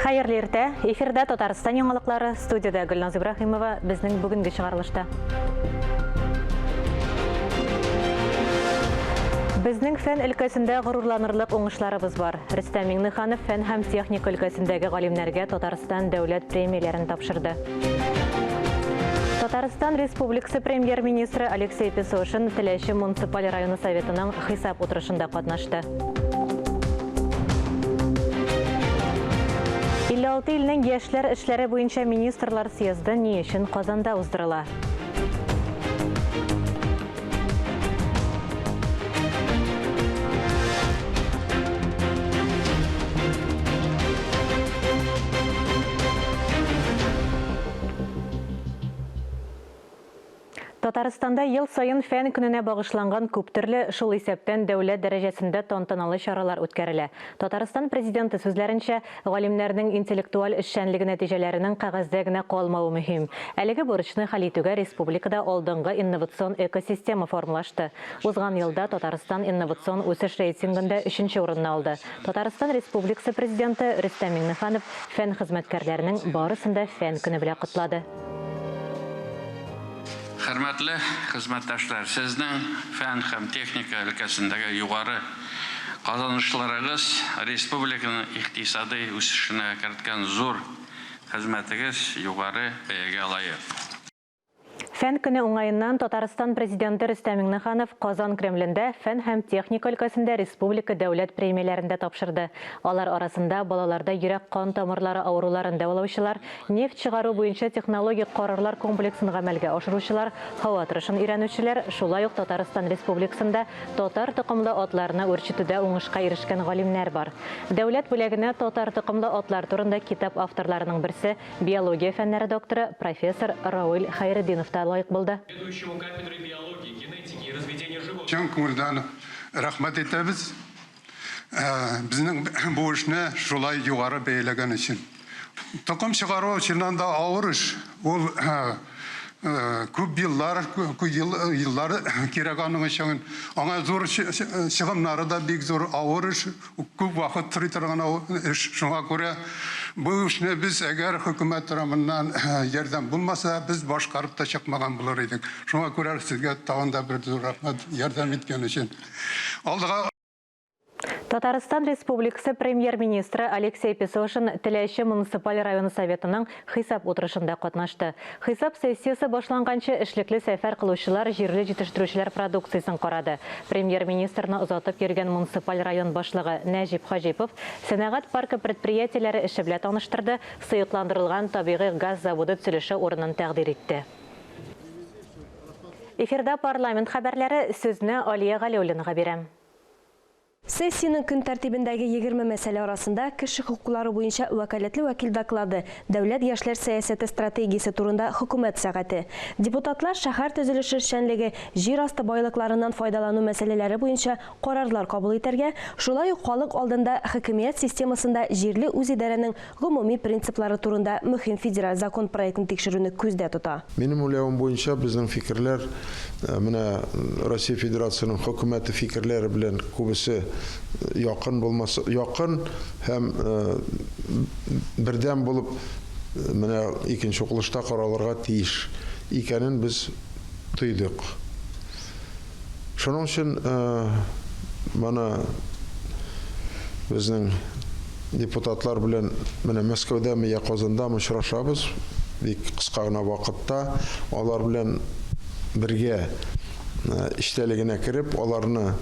Хайырлы иртә, эфирдә Татарстан яңалыклары, студияда Гөлназ Ибрахимова, безнең бүгенге чыгарылышта. Безнең фән өлкәсендә горурланырлык уңышларыбыз бар. Рөстәм Миңнеханов фән һәм техника өлкәсендәге галимнәргә Татарстан дәүләт премияләрен тапшырды. Татарстан Республикасы премьер-министры Алексей Песошин Теләче муниципаль районы советының хисап утырышында катнашты. 56 илнең яшьләр эшләре буенча министрлар съезды ни өчен Казанда уздырыла? Татарстанда ел сайын фән көненә багышланган күп төрле шул исәптән дәүләт дәрәҗәсендә тантаналы чаралар үткәрелә. Татарстан президенты сүзләренчә, галимнәрнең интеллектуаль эшчәнлеге нәтиҗәләренең кәгазьдә генә калмавы мөһим. Әлеге бурычны хәл итүгә республикада алдынгы инновацион экосистема формалашты. Узган елда Татарстан инновацион үсеш рейтингында 3нче урынны алды. Татарстан Республикасы президенты Рөстәм Миңнеханов фән хезмәткәрләренең барысын да фән көне белән котлады. Хөрмәтле хезмәттәшләр, сезнең фән һәм техника өлкәсендәге югары казанышларыгыз республиканың икътисади үсешенә керткән зур хезмәтегез югары бәягә лаек. Фән көне уңайыннан Татарстан президенты Рөстәм Миңнеханов Казан Кремлендә фән һәм техника өлкәсендә республика дәүләт премияләрендә тапшырды. Алар арасында балаларда йөрәк кан тамырлары авыруларын дәвалаучылар, нефть чыгару буенча технологик карарлар комплексын гамәлгә ашыручылар, һава торышын өйрәнүчеләр, шулай ук Татарстан Республикасында татар токымлы атларны үрчетүдә уңышка ирешкән галимнәр бар. Дәүләт бүләгенә татар токымлы атлар турында китап авторларының берсе биология фәннәре докторы профессор Рауль Хайретдинов лайык булды. Чын күңелдән рәхмәт итәбез. Безнең бу эшне шулай югары бәяләгән өчен. Токым чыгару чыннан да авыр эш. Ул күп еллар кирәк аның өчен. Аңа зур чыгымнары да бик зур авыр эш. Күп вакыт тырый торган эш. Шуңа күрә бу эшне без әгәр хөкүмәт тарафыннан ярдәм булмаса, без башкарып та чыкмаган булыр идек. Шуңа күрә сезгә тагын да бер зур рәхмәт ярдәм иткән өчен. Алдыга Татарстан Республикасы премьер-министры Алексей Песошин Теләче муниципаль районы советының хисап утырышында катнашты. Хисап сессиясе башланганчы эшлекле сәфәр кылучылар җирле җитештерүчеләр продукциясын карады. Премьер-министрны озатып йөргән муниципаль район башлыгы Нәҗип Хаҗипов сәнәгать паркы предприятиеләре эше белән таныштырды, сыйыкландырылган табигый газ заводы төзелеше урынын тәкъдир итте. Эфирда парламент хәбәрләре, сүзне Алия Галиуллинга бирәм. Сессияның көн тәртибендәге 20 мәсьәлә арасында кеше хокуклары буенча вәкаләтле вәкил доклады, дәүләт яшьләр сәясәте стратегиясе турында хөкүмәт сәгате. Депутатлар шәһәр төзелеше эшчәнлеге, җир асты байлыкларыннан файдалану мәсьәләләре буенча карарлар кабул итәргә, шулай ук халык алдында хакимият системасында җирле үзидарәнең гомуми принциплары турында мөһим федераль закон проектын тикшерүне күздә тота. Минем уйлавым буенча безнең фикерләр менә Россия Федерациясының хөкүмәте фикерләре белән күбесе якын булмаса, якын һәм бердәм булып менә икенче укылышта каралырга тиеш икәнен без тойдык. Шуның өчен моны безнең депутатлар белән менә Мәскәүдәме я Казандамы очрашабыз, бик кыска гына вакытта алар белән бергә иштәлегенә кереп, аларны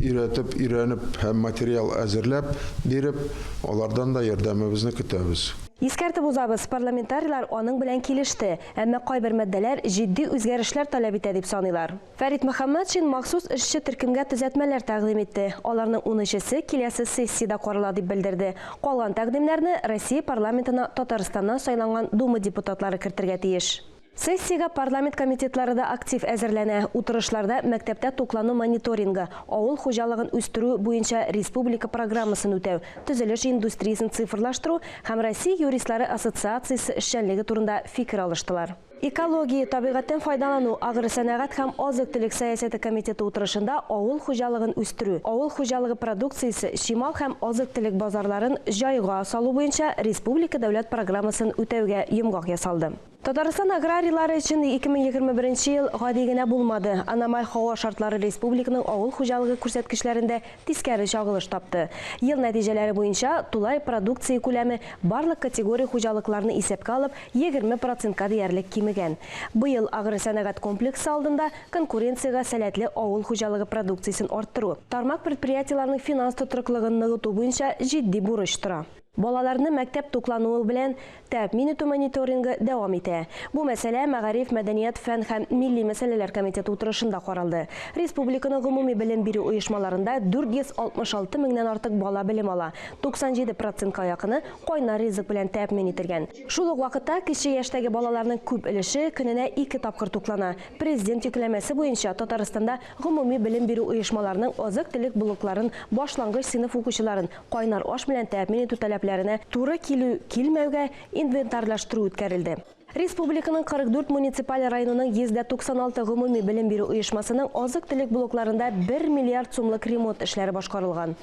өйрәнеп һәм материал әзерләп биреп, алардан да ярдәмебезне көтәбез. Искәртеп узабыз, парламентарийлар аның белән килеште, әмма кайбер маддәләр җитди үзгәрешләр таләп итә дип саныйлар. Фәрит Мөхәммәтшин махсус эшче төркемгә төзәтмәләр тәкъдим итте. Аларның 13-се киләсе сессиядә карала дип белдерде. Калган тәкъдимнәрне Россия парламентына Татарстаннан сайланган Дума депутатлары кертергә тиеш. Сессиягә парламент комитетлары да актив әзерләнә. Утырышларда мәктәптә туклану мониторинга, авыл хуҗалыгын үстерү буенча республика программасын үтәү, төзелеш индустриясын цифрлаштыру һәм Россия юристлары ассоциациясе эшчәнлеге турында фикер алыштылар. Экология, табигатьтән файдалану, аграр сәнәгать һәм азык-төлек сәясәте комитеты утырышында авыл хуҗалыгын үстерү, авыл хуҗалыгы продукциясе, чимал һәм азык-төлек базарларын җайга салу буенча республика дәүләт программасын үтәүгә йомгак ясалды. Татарстан аграрийлары өчен 2021 ел гади генә булмады. Аномаль һава шартлары республиканың авыл хуҗалыгы күрсәткечләрендә тискәре чагылыш тапты. Ел нәтиҗәләре буенча тулай продукция күләме барлык категория хуҗалыкларны исәпкә алып 20%-ка диярлек кимегән. Быел аграр сәнәгать комплексы алдында конкуренцияга сәләтле авыл хуҗалыгы продукциясын арттыру, тармак предприятиеләрнең финанс тотрыклыгын ныгыту буенча җитди бурыч тора. Балаларны мәктәп туклануы белән тәэмин итү мониторингы дәвам итә. Бу мәсьәлә Мәгариф, мәдәният, фән һәм милли мәсьәләләр комитеты утырышында каралды. Республиканың гомуми белем бирү оешмаларында 466 меңнән артык бала белем ала. 97%-ка якыны кайнар ризык белән тәэмин ителгән. Шул ук вакытта кече яшьтәге балаларның күп өлеше көненә 2 тапкыр туклана. Президент йөкләмәсе буенча Татарстанда гомуми белем бирү оешмаларының азык-төлек блокларын, башлангыч сыйныф укучыларын кайнар аш белән тәэмин итү туры килмәүгә инвентарьлаштыру үткәрелде. Республиканың 44 муниципаль районының 196 гомуми белем бирү оешмасының азык-төлек блокларында 1 миллиард сумлык ремонт эшләре башкарылган.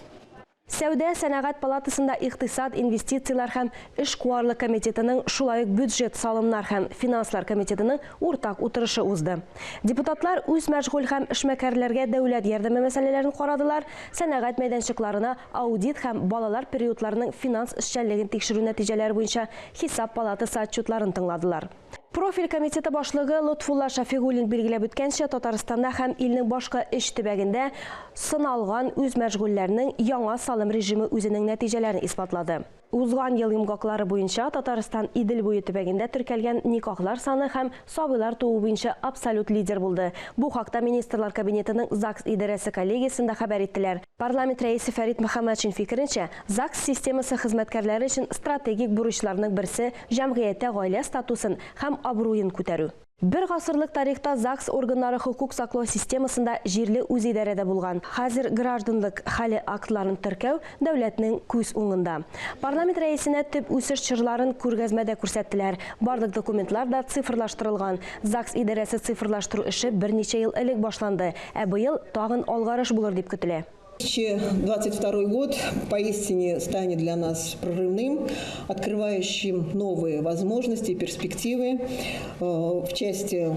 Сәүдә сәнәгать палатасында икътисад, инвестициялар һәм эш куарлык комитетының, шулай ук бюджет, салымнар һәм финанслар комитетының уртак утырышы узды. Депутатлар үз мәшгуль һәм эшмәкәрләргә дәүләт ярдәме мәсьәләләрен карадылар, сәнәгать мәйданчыкларына аудит һәм балалар периодларының финанс эшчәнлеген тикшерү нәтиҗәләре буенча хисап палатасы отчетларын тыңладылар. Профиль комитеты башлыгы Лотфулла Шафигуллин билгеләп үткәнчә, Татарстанда һәм илнең башка эш төбәгендә сыналган үз мәшгульләрнең яңа салым режимы үзенең нәтиҗәләрен исбатлады. Узган ел йомгаклары буенча Татарстан Идел буе төбәгендә теркәлгән никахлар саны һәм сабыйлар туу буенча абсолют лидер булды. Бу хакта министрлар кабинетының ЗАГС идарәсе коллегиясендә хәбәр иттеләр. Парламент рәисе Фәрит Мөхәммәтшин фикеренчә, ЗАГС системасы хезмәткәрләре өчен стратегик бурычларның берсе җәмгыятьтә гаилә статусын һәм абруен күтәрү. Бер гасырлык тарихта ЗАГС органнары хукук саклау системасында җирле үз идарәдә булган. Хәзер гражданлык хәле актларын теркәү дәүләтнең күз уңында. Парламент рәисенә төп үсеш чырларын күргәзмәдә күрсәттеләр. Барлык документлар да цифрлаштырылган. ЗАГС идарәсе цифрлаштыру эше берничә ел элек башланды, ә быел тагын алгарыш булыр дип көтелә. 2022 год поистине станет для нас прорывным, открывающим новые возможности и перспективы в части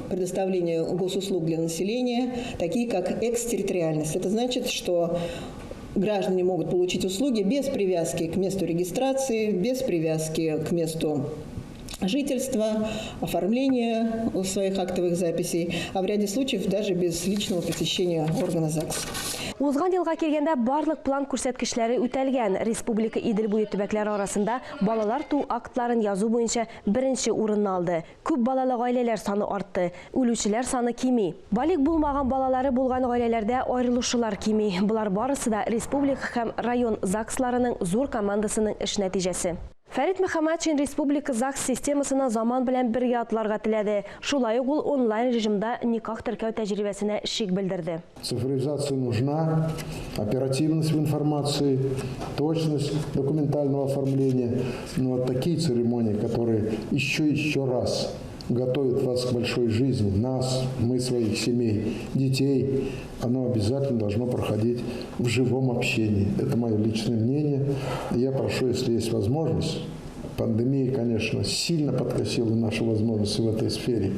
предоставления госуслуг для населения, такие как экстерриториальность. Это значит, что граждане могут получить услуги без привязки к месту регистрации, без привязки к месту жительства, оформления своих актовых записей, а в ряде случаев даже без личного посещения органа ЗАГС. Узган елга килгәндә барлык план күрсәткечләре үтәлгән. Республика Идел буе төбәкләре арасында балалар туу актларын язу буенча беренче урынны алды. Күп балалы гаиләләр саны артты, үлүчеләр саны кими. Балик булмаган балалары булган гаиләләрдә аерылышулар кими. Булар барысы да республика һәм район ЗАГСларының зур командасының эш нәтиҗәсе. Фәрит Мөхәммәтшин республика ЗАГС системасына заман белән бергә атларга теләде. Шулай ук ул онлайн режимда никах теркәү тәҗрибәсенә шик белдерде. Цифровизация нужна, оперативность в информации, точность документального оформления. Но вот такие церемонии, которые еще раз готовят вас к большой жизни, нас, мы, своих семей, детей, оно обязательно должно проходить в живом общении. Это мое личное мнение. Я прошу, если есть возможность, пандемия, конечно, сильно подкосила наши возможности в этой сфере.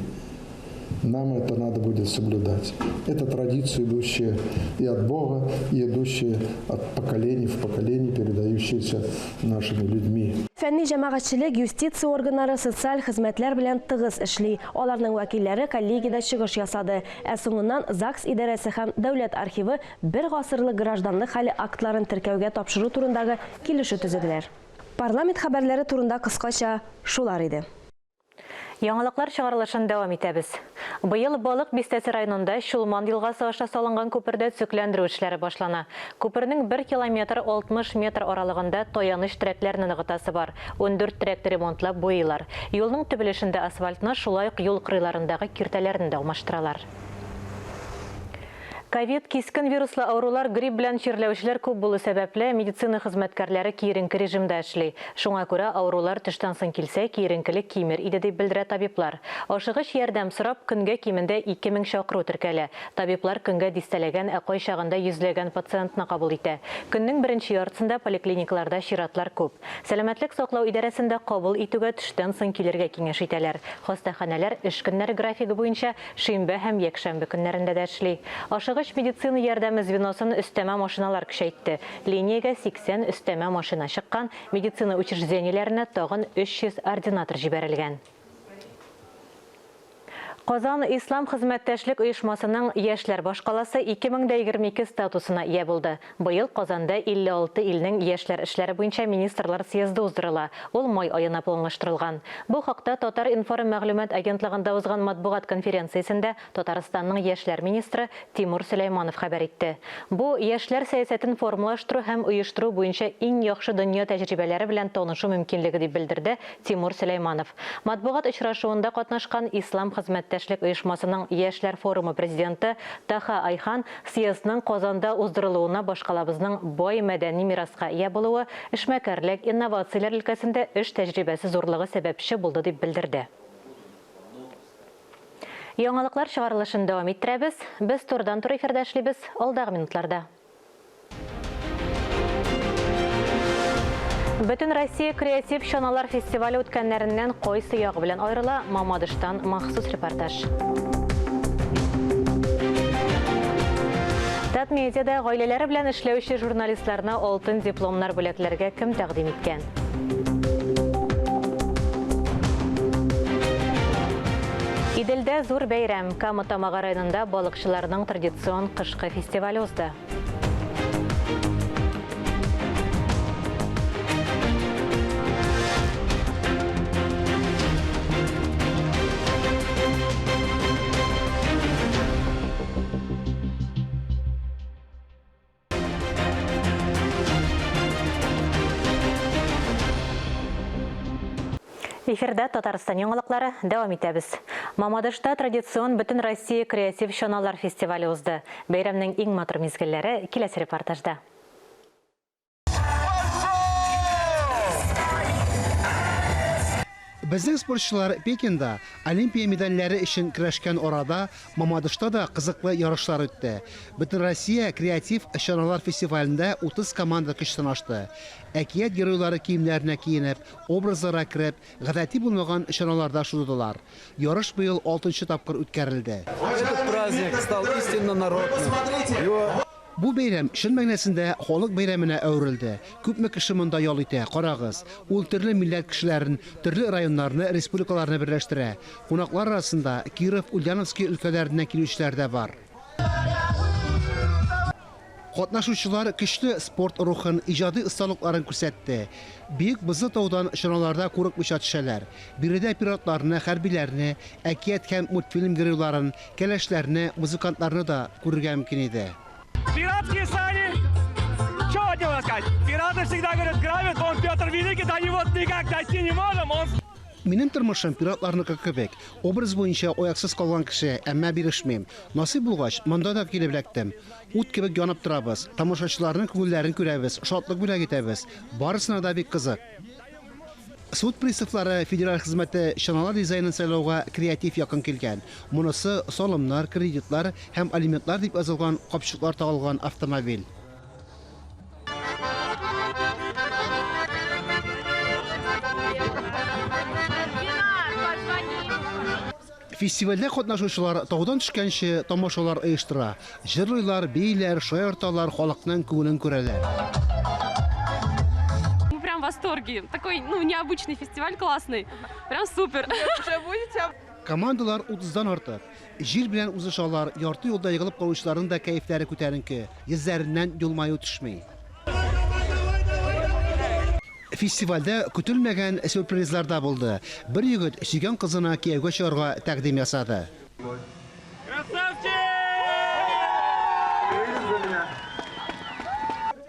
Нам это надо будет соблюдать. Это традиция, идущая и от Бога, и идущая от поколений в поколение, передающаяся нашими людьми. Фәнни җәмәгатьчелек, юстиция органнары социаль хезмәтләр белән тыгыз эшли. Аларның вәкилләре коллегиядә чыгыш ясады. Ә соңыннан ЗАГС идарәсе һәм дәүләт архивы бер гасырлык гражданлык хәле актларын теркәүгә тапшыру турындагы килешү төзеделәр. Парламент хәбәрләре турында кыскача шулар иде. Яңалыклар чыгарылышын дәвам итәбез. Быел Балык Бистәсе районында Шулман елгасы аша салынган күпердә төзекләндерү эшләре башлана. Күпернең 1 километр 60 метр аралыгында таяныч трәкләрне ныгытасы бар. 14 трәкте ремонтлап буйлар. Юлның төбелешендә асфальтны, шулай ук юл кырыйларындагы киртәләрен дә алмаштыралар. Ковид кискен вируслы аурулар грипп белән чирләүчеләр күп булу сәбәпле медицина хезмәткәрләре киеренке режимда эшли. Шуңа күрә аурулар төштән соң килсә, киеренкелек кимер иде дип белдерә табиблар. Ашыгыч ярдәм сорап көнгә кимендә 2000 чакыру теркәлә. Табиблар көнгә дистәләгән, ә кайчагында йөзләгән пациентны кабул итә. Көннең беренче яртысында поликлиникаларда чиратлар күп. Сәламәтлек саклау идарәсендә кабул итүгә төштән соң килергә киңәш итәләр. Хастаханәләр эш көннәре графигы буенча шимбә һәм якшәмбе көннәрендә дә эшли. Медицина ярдәме звеносын өстәмә машиналар көчәйтте. Линиягә 80 өстәмә машина чыккан, медицина учреждениеләренә тагын 300 ординатор җибәрелгән. Казан Ислам хезмәттәшлек оешмасының яшьләр башкаласы 2022 статусына ия булды. Быел Казанда 56 илнең яшьләр эшләре буенча министрлар съезды уздырыла. Ул май аена планлаштырылган. Бу хакта Татар информ мәгълүмат агентлыгында узган матбугат конференциясендә Татарстанның яшьләр министры Тимур Сөләйманов хәбәр итте. Бу яшьләр сәясәтен формалаштыру һәм оештыру буенча иң яхшы дөнья тәҗрибәләре белән танышу мөмкинлеге дип белдерде Тимур Сөләйманов. Матбугат очрашуында катнашкан Ислам хезмәттәшлек оешмасының яшьләр форумы президенты Таха Айхан съездның Казанда уздырылуына башкалабызның бай мәдәни мираска ия булуы, эшмәкәрлек, инновацияләр өлкәсендә эш тәҗрибәсе зурлыгы сәбәпче булды дип белдерде. Яңалыклар чыгарылышын дәвам иттерәбез. Без турдан-тур эфирдә эшлибез алдагы минутларда. Бөтен Россия креатив чаналар фестивале үткәннәреннән кайсы ягы белән аерыла, Мамадыштан махсус репортаж. Татмедиада гаиләләре белән эшләүче журналистларына алтын дипломнар бүләкләргә кем тәкъдим иткән? Иделдә зур бәйрәм. Кама-Тамага районында балыкчыларның традицион кышкы фестивале узды. Эфирдә Татарстан яңалыклары дәвам итәбез. Мамадышта традицион бөтен Россия креатив чаналар фестивале узды. Бәйрәмнең иң матур мизгелләре киләсе репортажда. Безнең спортчылар Пекинда Олимпия медальләре өчен көрәшкән арада Мамадышта да кызыклы ярышлар үтте. Бөтен Россия креатив чаналар фестивалендә 30 команда көч сынашты. Әкият геройлары киемнәренә киенеп, образларга кереп, гадәти булмаган чаналарда шудылар. Ярыш быел 6-нчы тапкыр үткәрелде. Этот праздник стал истинно народным. Бу бәйрәм шын мәгънәсендә халык бәйрәменә әверелде. Күпме кеше монда ял итә, карагыз. Ул төрле милләт кешеләрен, төрле районнарны, республикаларны берләштерә. Кунаклар арасында Киров, Ульяновский өлкәләреннән килүчеләр дә бар. Катнашучылар көчле спорт рухын, иҗади осталыкларын күрсәтте. Бик бызы таудан чаналарда күрек буйча төшәләр. Биредә пиратларны, хәрбиләрне, әкият һәм мультфильм геройларын, кәләшләрне, музыкантларны да күрергә мөмкин иде. Пиратские сани! Что от него сказать? Пираты всегда говорят, грабят, он Петр Великий, до него никак дойти не можем, он... Минем тормышым пиратларныкы кебек. Образ буенча аяксыз калган кеше, әмма бирешмим. Насыйп булгач, монда да килеп эләктем. Ут кебек янып торабыз. Тамашачыларның күңелләрен күрәбез, шатлык бүләк итәбез. Барысына да бик кызык. Суд приставлары федераль хезмәте чаналар дизайнын сайлауга креатив якын килгән. Монысы салымнар, кредитлар һәм алиментлар дип язылган капчыклар тагылган автомобиль. Фестивальдә катнашучылар таудан төшкәнче тамашалар оештыра. Җырлыйлар, бейләр, шаярталар, халыкның күңелен күрәләр. В восторге. Такой, необычный фестиваль, классный. Прям супер. Командалар 30-дан артык. Җир белән узышалар, ярты юлда егылып калучыларның да кәефләре күтәренке. Йөзләреннән елмаю төшми. Фестивальдә көтелмәгән сюрпризлар да булды. Бер егет сөйгән кызына кияүгә чыгарга тәкъдим ясады.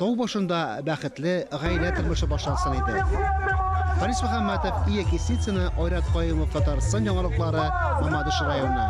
Тау башында бәхетле гаилә тормышы башлансын иде. Борис Мөхәммәтов, Ия Кисицина, Айрат Каюмов, Татарстан яңалыклары, Мамадыш районы.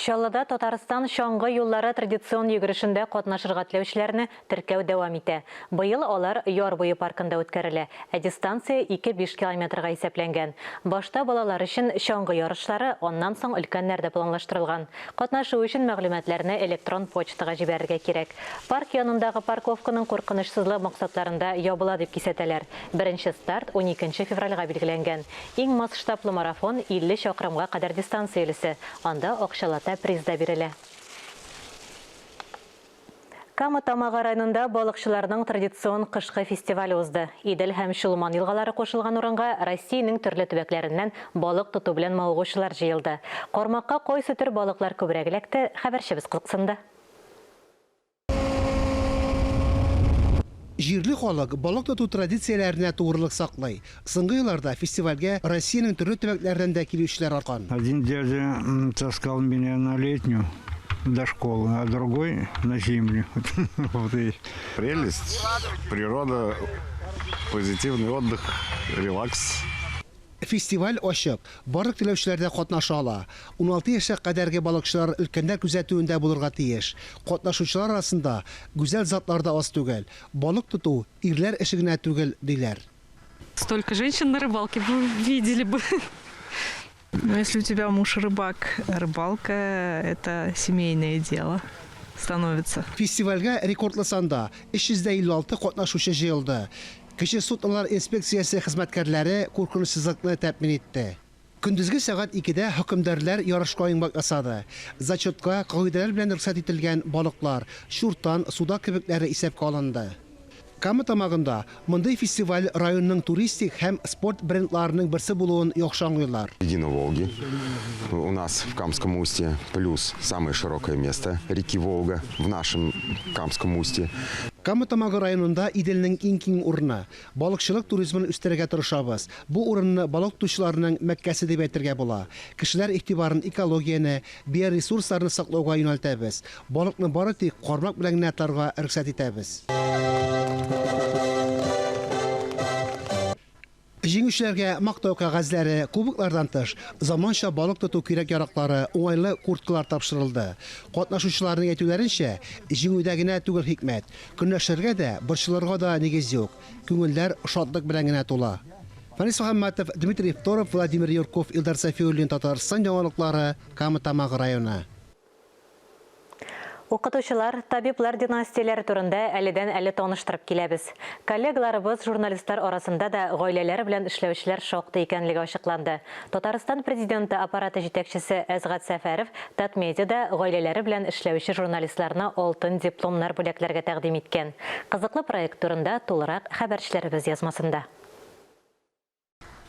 Чаллыда Татарстан шаңғы юллары традицион йөгерешендә катнашырга теләүчеләрне теркәү дәвам итә. Быел алар Яр буе паркында үткәрелә. Дистанция 2-5 километрга исәпләнгән. Башта балалар өчен шаңғы ярышлары, аннан соң өлкәннәрдә планлаштырылган. Катнашу өчен мәгълүматларны электрон почтага җибәрергә кирәк. Парк янындагы парковканың куркынычсызлык максатларында ябыла дип кисәтәләр. Беренче старт 12 февральгә билгеләнгән. Иң масштаблы марафон 50 чакрымга кадәр дистанциялесе. Анда акчалата призда бирелә. Кама-Тамага районында балыкчыларның традицион кышкы фестивале узды. Идел һәм Шулман елгалары кушылган урынга Россиянең төрле төбәкләреннән балык тоту белән мавыгучылар җыелды. Кармакка кой сөтер балыклар күбрәк эләкте, хәбәрчебез кызыксынды. Җирле халык балык тоту традицияләренә тугрылык саклый. Соңгы елларда фестивальгә Россиянең төрле төбәкләреннән дә килүчеләр арткан. Один дядя таскал меня на летнюю до школы, а другой на зимнюю. Прелесть, природа, позитивный отдых, релакс. Фестиваль ачык, барлык теләүчеләрдә катнаша ала. 16 яшькә кадәрге балыкчылар өлкәннәр күзәтүендә булырга тиеш. Катнашучылар арасында гүзәл затлар да аз түгел. Балык тоту ирләр эше генә түгел диләр. Столько женщин на рыбалке вы видели бы. Но если у тебя муж рыбак, рыбалка – это семейное дело становится. Фестивальгә рекордлы санда 356 катнашучы җыелды. Кече суднолар инспекциясе хезмәткәрләре куркынычсызлыкны тәэмин итте. Көндезге сәгать 2дә хөкемдарлар ярышка йомгак ясады. Зачетка кагыйдәләр белән рөхсәт ителгән балыклар, шуртан, суда кебекләре исәпкә алынды. Кама-Тамагында мондый фестиваль районның туристик һәм спорт брендларының берсе булуын яхшы аңлыйлар. Едино Волги. У нас в Камском устье плюс самое широкое место реки Волга в нашем Камском устье. Кама-Тамага районында Иделнең иң киң урыны. Балыкчылык туризмын үстерергә тырышабыз. Бу урынны балык тотучыларның Мәккәсе дип әйтергә була. Кешеләр игътибарын экологияны, биоресурсларны саклауга юнәлтәбез. Балыкны бары тик кармак белән генә атларга рөхсәт итәбез. Җиңүчеләргә мактау кәгазьләре, кубоклардан тыш, заманча балык тоту кирәк-яраклары, уңайлы курткалар тапшырылды. Катнашучыларның әйтүләренчә, җиңүдә генә түгел хикмәт. Көнләшергә дә, борчылырга да нигез юк. Күңелләр шатлык белән генә тула. Фанис Мөхәммәтов, Дмитрий Второв, Владимир Юрков, Илдар Сафиуллин, Татарстан яңалыклары, Кама-Тамага районы. Укытучылар, табиблар династияләре турында әледән-әле таныштырып киләбез. Коллегаларыбыз, журналистлар арасында да гаиләләре белән эшләүчеләр шактый икәнлеге ачыкланды. Татарстан президенты аппараты җитәкчесе Әзгат Сәфәров Татмедиада гаиләләре белән эшләүче журналистларны алтын дипломнар бүләкләргә тәкъдим иткән. Кызыклы проект турында тулырак хәбәрчеләребез язмасында.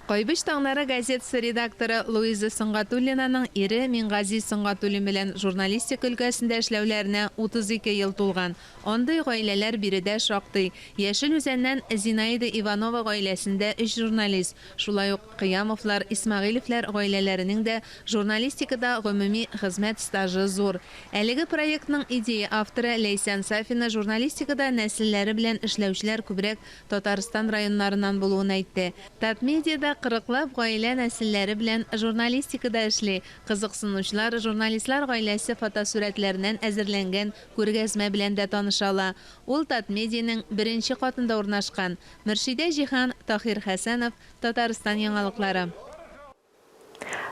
Кайбыш таңнары газетасы редакторы Луиза Сыңгатуллинаның ире Мингази Сыңгатуллин белән журналистик өлкәсендә эшләүләренә 32 ел тулган. Андый гаиләләр биредә шактый. Яшел Үзәннән Зинаида Иванова гаиләсендә 3 журналист. Шулай ук Кыямовлар, Исмагыйлевлар гаиләләренең дә журналистикада гомуми хезмәт стажы зур. Әлеге проектның идея авторы Лейсан Сафина журналистикада нәселләре белән эшләүчеләр күбрәк Татарстан районнарыннан булуын әйтте. Татмедиада 40-лап гаилә нәселләре белән журналистикада эшли. Кызыксынучылар журналистлар гаиләсе фотосурәтләреннән әзерләнгән күргәзмә белән дә танышала. Ул Татмедианың беренче катында урнашкан. Мөршидә Җиһан, Тахир Хәсәнов, Татарстан яңалыклары.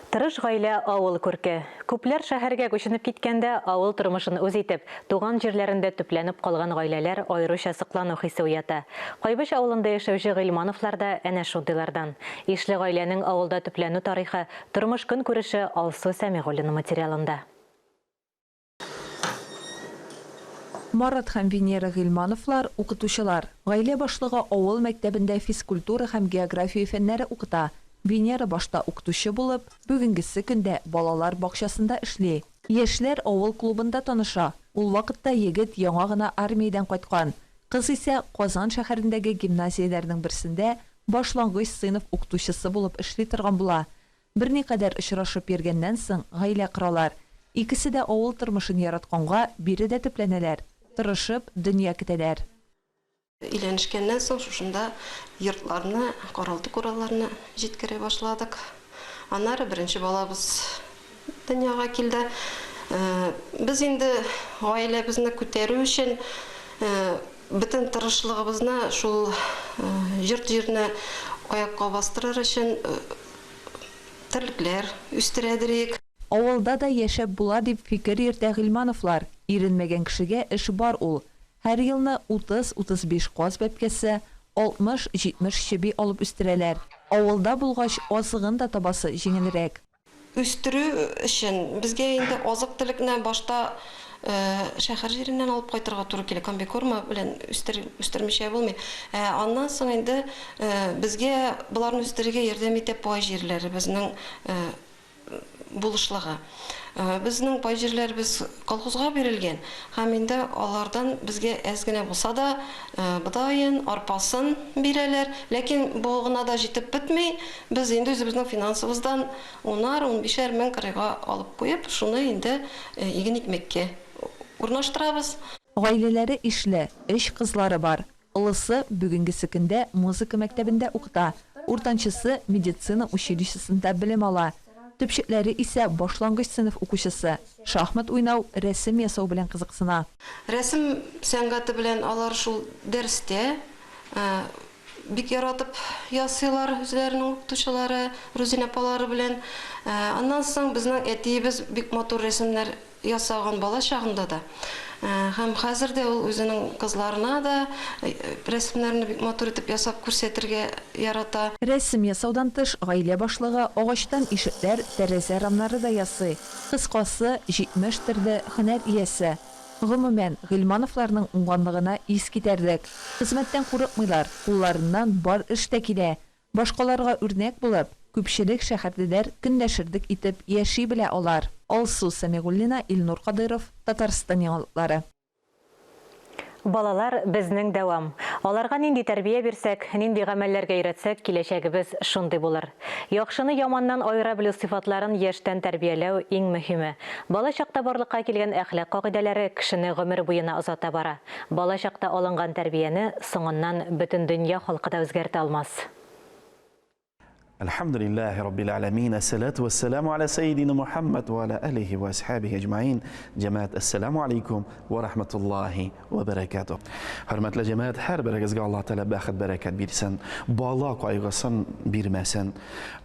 Тырыш гаилә авыл күрке. Күпләр шәһәргә күченеп киткәндә авыл тормышын үз итеп, туган җирләрендә төпләнеп калган гаиләләр аеруча сыклану хисе уята. Кайбыш авылында яшәүче Гыйльмановлар да әнә шундыйлардан. Ишле гаиләнең авылда төпләнү тарихы тормыш көнкүреше Алсу Сәмигуллина материалында. Марат һәм Венера Гыйльмановлар укытучылар. Гаилә башлыгы авыл мәктәбендә физкультура һәм география фәннәре укыта. Венера башта укытучы булып, бүгенгесе көндә балалар бакчасында эшли. Яшьләр авыл клубында таныша. Ул вакытта егет яңа гына армиядан кайткан. Кыз исә Казан шәһәрендәге гимназияләрнең берсендә башлангыч сыйныф укытучысы булып эшли торган була. Берникадәр очрашып йөргәннән соң гаилә коралар. Икесе дә авыл тормышын яратканга биредә төпләнәләр. Тырышып дөнья көтәләр. Өйләнешкәннән соң шушында йортларны, каралты куралларны җиткерә башладык. Аннары беренче балабыз дөньяга килде. Без инде гаиләбезне күтәрү өчен бөтен тырышлыгыбызны шул йорт җирне аякка бастырыр өчен терлекләр үстерәдерик. Авылда да яшәп була дип фикер йөртә Гыйльмановлар. Иренмәгән кешегә эш бар ул. Һәр елны 30-35 каз бәбкәсе, 60-70 чеби алып үстерәләр. Авылда булгач азыгын да табасы җиңелрәк. Үстерү өчен безгә инде азык-төлекне башта шәһәр җиреннән алып кайтырга туры килә. Комбикорма белән үстермичә булмый. Аннан соң инде безгә буларны үстерергә ярдәм итә пай җирләре безнең булышлыгы. Безнең пай җирләребез колхозга бирелгән. Һәм инде алардан безгә әз генә булса да быдайын, арпасын бирәләр. Ләкин бу гына да җитеп бетми. Без инде үзебезнең финансыбыздан 10-15 мең кырыйга алып куеп, шуны инде иген икмәккә урнаштырабыз. Гаиләләре ишле, 3 кызлары бар. Улысы бүгенге көндә музыка мәктәбендә укыта. Уртанчысы медицина училищесында белем ала. Төпчекләре исә башлангыч сыйныф укучысы. Шахмат уйнау, рәсем ясау белән кызыксына. Рәсем сәнгате белән алар шул дәрестә бик яратып ясыйлар үзләренең укытучылары, Рузина апалары белән. Аннан соң безнең әтиебез бик матур рәсемнәр ясаган бала чагында да. Һәм хәзер дә ул үзенең кызларына да рәсемнәрне бик матур итеп ясап күрсәтергә ярата. Рәсем ясаудан тыш гаилә башлыгы агачтан ишекләр, тәрәзә рамнары да ясый. Кыскасы 70 төрле һөнәр иясе. Гомумән, Гыйльмановларның уңганлыгына ис китәрдек. Хезмәттән курыкмыйлар, кулларыннан бар эш тә килә. Башкаларга үрнәк булып, күпчелек шәһәрдәләр көнләшерлек итеп яши белә алар. Алсу Самигуллина, Илнур Кадыров, Татарстан яңалыклары. Балалар безнең дәвам. Аларга нинди тәрбия бирсәк, нинди гамәлләргә өйрәтсәк, киләчәгебез шундый булыр. Яхшыны яманнан аера белү сыйфатларын яшьтән тәрбияләү иң мөһиме. Бала чакта барлыкка килгән әхлак кагыйдәләре кешене гомер буена озата бара. Бала чакта алынган тәрбияне соңыннан бөтен дөнья халкы да үзгәртә алмас. الحمد لله رب العالمين الصلاة والسلام على سيدنا محمد وعلى آله وأصحابه أجمعين. جماعة السلام عليكم ورحمة الله وبركاته. Hörmətli cemaat, hər birəgizə Allah təala bəxət bərəkət versin. Bala qayğısın birməsin.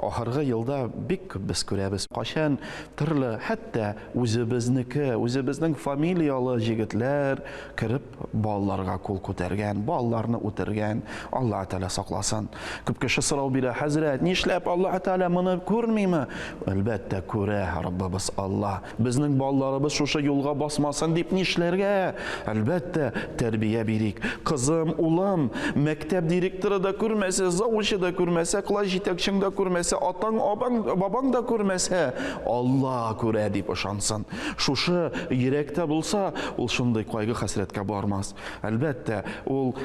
Axırғы yılda bik biz görəbiz. Qaşan türlü hətta özümüzün familiyalı jigitlər kirib balalarga qol ko'targan, balalarını o'tirgan. Allah təala saqlasın. Ko'p kishi so'rov bira, Hazrat, İşləb Allah Teala bunu görməymi? Əlbəttə görər Rabbimiz Allah. Bizning balalarımız şuşa yolğa basmasın deyib nişlərə? Əlbəttə tərbiyə birik. Qızım, ulam, məktəb direktoru da görməsə, zavucu da görməsə, klass жетекçin də görməsə, atan, baban da görməsə, Allah görər deyib ışansın. Şuşa yürəkdə bulsa, ol şunday qayğı həsrətə barmaz. Əlbəttə ol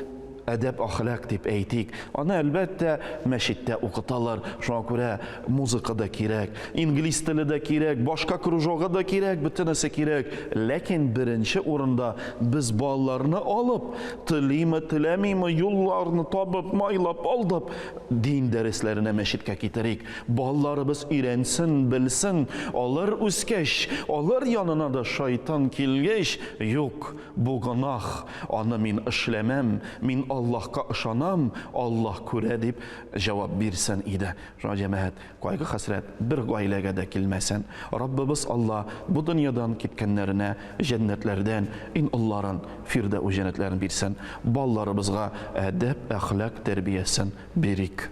Ədəb, axlaq deyib eytik. Ana əlbəttə məşiddə oxutalar. Şuna görə muzika da kirək, İngilis dili də kirək, başqa krujoğa da kirək, bütünəsi kirək. Lakin birinci orunda biz balalarını alıb, tilimi, tiləmimi, yollarını tabıb, maylab, aldıb, din dərislərinə məşidkə getirik. Balalarımız irənsin, bilsin, alır üskəş, alır yanına da şeytan kilgeş. Yox, bu qanaq, ana min işləməm, min Allah'a ışanam, Allah görə deyib cavab versən idi. Cəmaət, qayğı həsrət bir ailəyə də kilməsən. Rabbimiz Allah bu dünyadan kitkənlərinə cənnətlərdən onların firdə o cənnətlərini versən. Ballarımızға ədəb, əxlaq tərbiyəsin birik.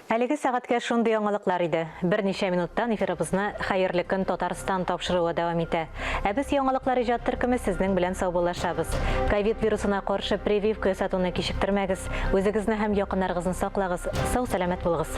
Әлеге сәгатькә шундый яңалыклар иде. Берничә минуттан эфирыбызны хәерле көн Татарстан тапшыруы дәвам итә. Ә без яңалыклар иҗат төркеме сезнең белән саубуллашабыз. Ковид вирусына каршы прививка ясатуны кичектермәгез. Үзегезне һәм якыннарыгызны саклагыз. Сау-сәламәт булыгыз.